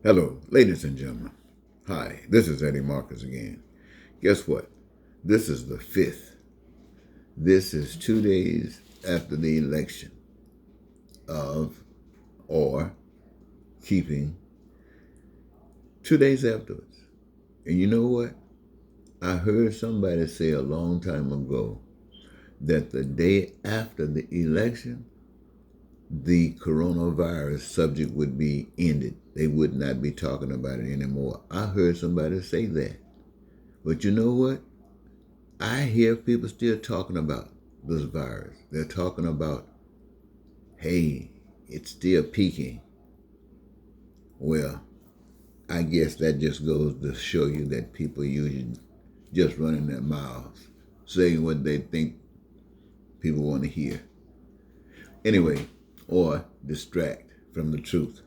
Hello, ladies and gentlemen. Hi, this is Eddie Marcus again. Guess what? This is the 5th. This is 2 days after the election of, or keeping 2 days afterwards. And you know what? I heard somebody say a long time ago that the day after the election, the coronavirus subject would be ended. They would not be talking about it anymore. I heard somebody say that. But you know what? I hear people still talking about this virus. They're talking about, hey, it's still peaking. Well, I guess that just goes to show you that people usually just running their mouths, saying what they think people want to hear. Anyway, or distract from the truth.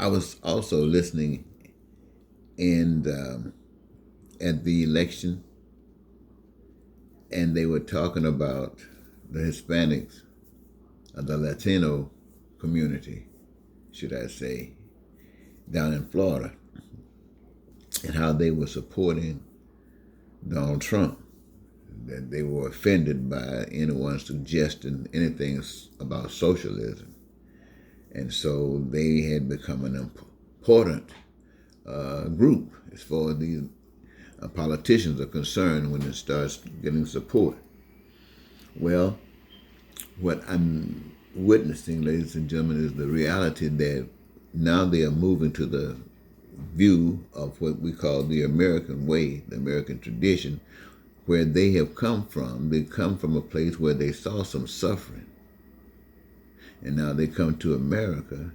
I was also listening and at the election, and they were talking about the Hispanics, the Latino community, should I say, down in Florida, and how they were supporting Donald Trump, that they were offended by anyone suggesting anything about socialism. And so they had become an important group as far as these politicians are concerned when it starts getting support. Well, what I'm witnessing, ladies and gentlemen, is the reality that now they are moving to the view of what we call the American way, the American tradition, where they have come from. They come from a place where they saw some suffering. And now they come to America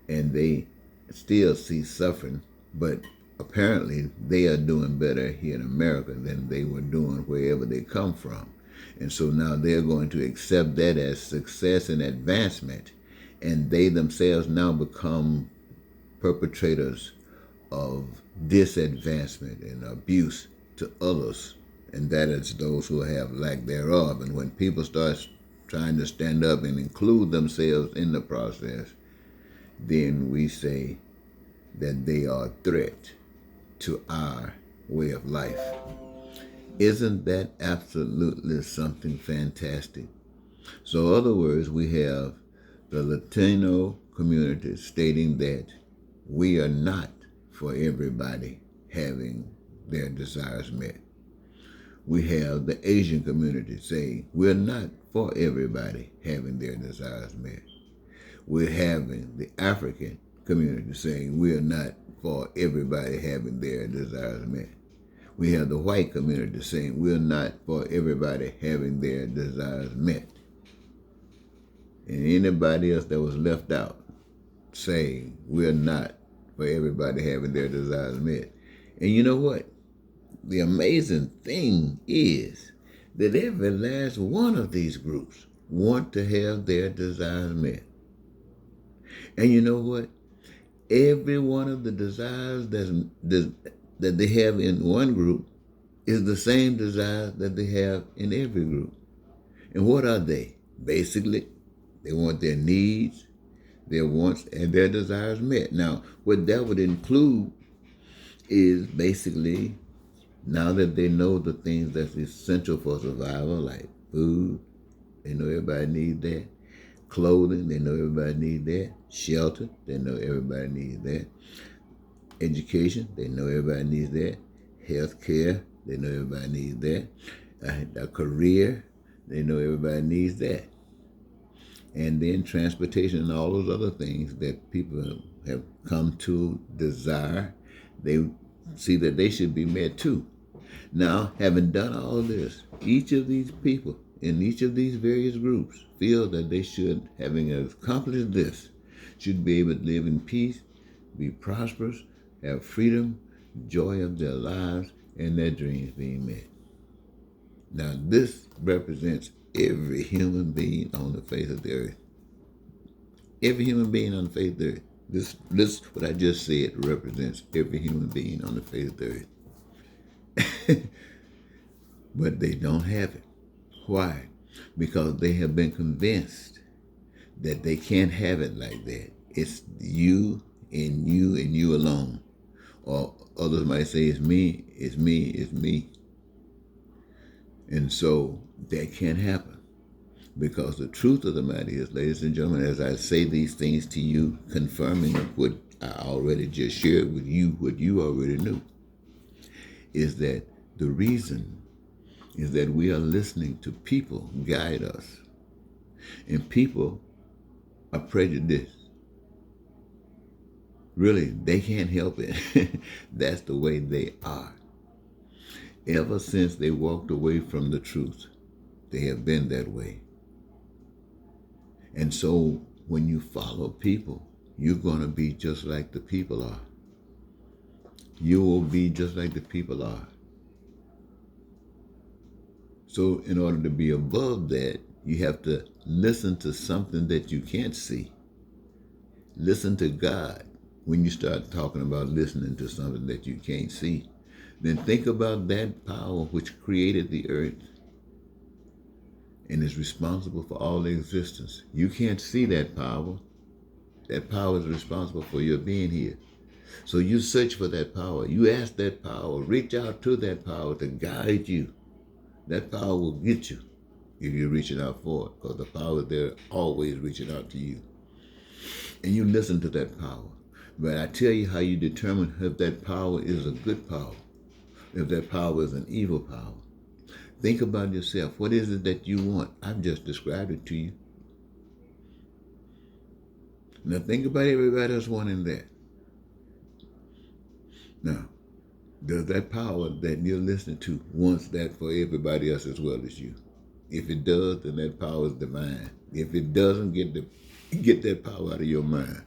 and they still see suffering, but apparently they are doing better here in America than they were doing wherever they come from. And so now they're going to accept that as success and advancement, and they themselves now become perpetrators of disadvancement and abuse to others, and that is those who have lack thereof. And when people start trying to stand up and include themselves in the process, then we say that they are a threat to our way of life. Isn't that absolutely something fantastic? So, in other words, we have the Latino community stating that we are not for everybody having their desires met. We have the Asian community saying we're not for everybody having their desires met. We're having the African community saying we are not for everybody having their desires met. We have the white community saying we're not for everybody having their desires met. And anybody else that was left out saying we're not for everybody having their desires met. And you know what? The amazing thing is that every last one of these groups want to have their desires met. And you know what? Every one of the desires that they have in one group is the same desire that they have in every group. And what are they? Basically, they want their needs, their wants, and their desires met. Now, what that would include is basically, now that they know the things that's essential for survival, like food, they know everybody needs that. Clothing, they know everybody needs that. Shelter, they know everybody needs that. Education, they know everybody needs that. Health care, they know everybody needs that. A career, they know everybody needs that. And then transportation and all those other things that people have come to desire, they see that they should be met too. Now, having done all this, each of these people in each of these various groups feel that they should, having accomplished this, should be able to live in peace, be prosperous, have freedom, joy of their lives, and their dreams being met. Now, this represents every human being on the face of the earth. Every human being on the face of the earth. This what I just said represents every human being on the face of the earth. But they don't have it. Why? Because they have been convinced that they can't have it like that. It's you and you alone. Or others might say it's me, it's me, it's me. And so that can't happen. Because the truth of the matter is, ladies and gentlemen, as I say these things to you, confirming what I already just shared with you, what you already knew, is that the reason is that we are listening to people guide us. And people are prejudiced. Really, they can't help it. That's the way they are. Ever since they walked away from the truth, they have been that way. And so when you follow people, you're going to be just like the people are. You will be just like the people are. So in order to be above that, you have to listen to something that you can't see. Listen to God. When you start talking about listening to something that you can't see, then think about that power which created the earth and is responsible for all existence. You can't see that power. That power is responsible for your being here. So you search for that power. You ask that power. Reach out to that power to guide you. That power will get you if you're reaching out for it, because the power is there always reaching out to you. And you listen to that power. But I tell you how you determine if that power is a good power, if that power is an evil power. Think about yourself. What is it that you want? I've just described it to you. Now think about everybody else wanting that. Now, does that power that you're listening to wants that for everybody else as well as you? If it does, then that power is divine. If it doesn't, get that power out of your mind.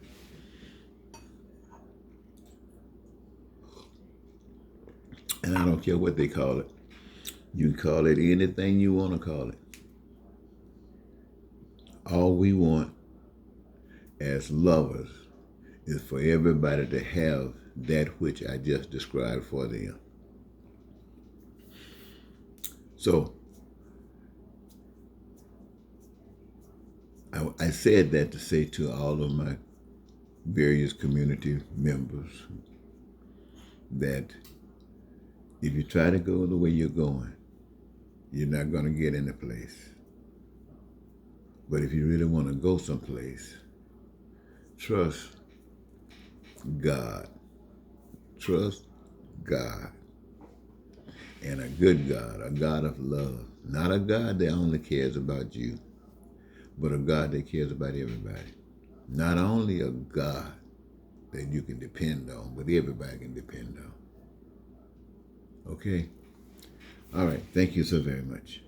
And I don't care what they call it. You can call it anything you want to call it. All we want as lovers is for everybody to have that which I just described for them. So, I said that to say to all of my various community members that if you try to go the way you're going, you're not going to get any place. But if you really want to go someplace, trust God. Trust God. And a good God, a God of love. Not a God that only cares about you, but a God that cares about everybody. Not only a God that you can depend on, but everybody can depend on. Okay? All right. Thank you so very much.